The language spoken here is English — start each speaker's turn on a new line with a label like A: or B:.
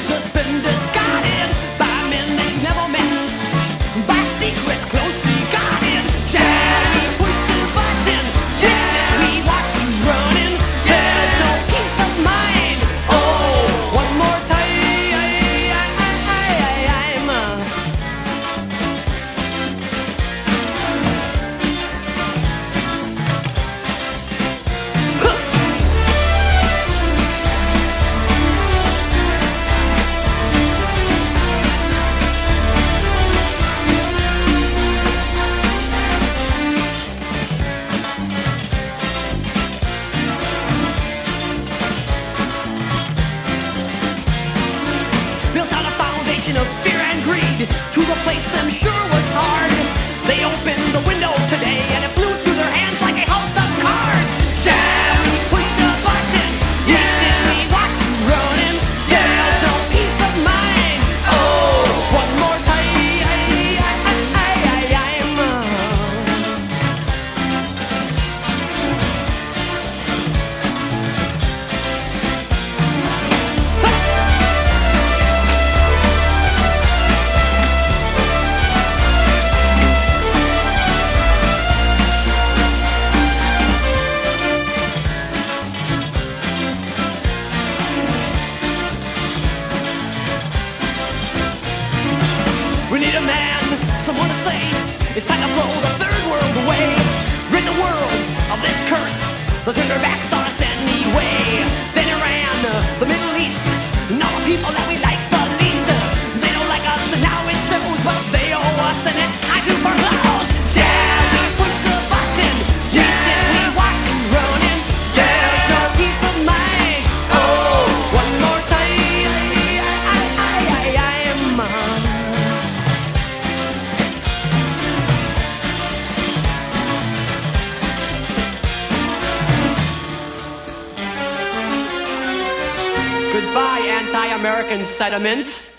A: just been discarded by men that you never met, by secrets closely guarded. Jerry pushed the button, yeah, we watch you running. There's no peace of mind. Oh, one more time. Built on a foundation of fear and greed. To replace them sure was hard. They opened the window today and it flew through their hands like a house of cards. Shall we push the button? Yes, and we watch you running. There's no peace of mind. Oh, one more time. We need a man, someone to say, it's time to throw the third world away. Rid the world of this curse. They'll turn their backs on us anyway. Then Iran, the Middle East, and all the people that we like the least. They don't like us and now it shows, but they owe us and it's time to foreclose. Shall we push the button? Yes, and we watch you running. There's no peace of mind. Oh, one more time. Goodbye, anti-American sentiment.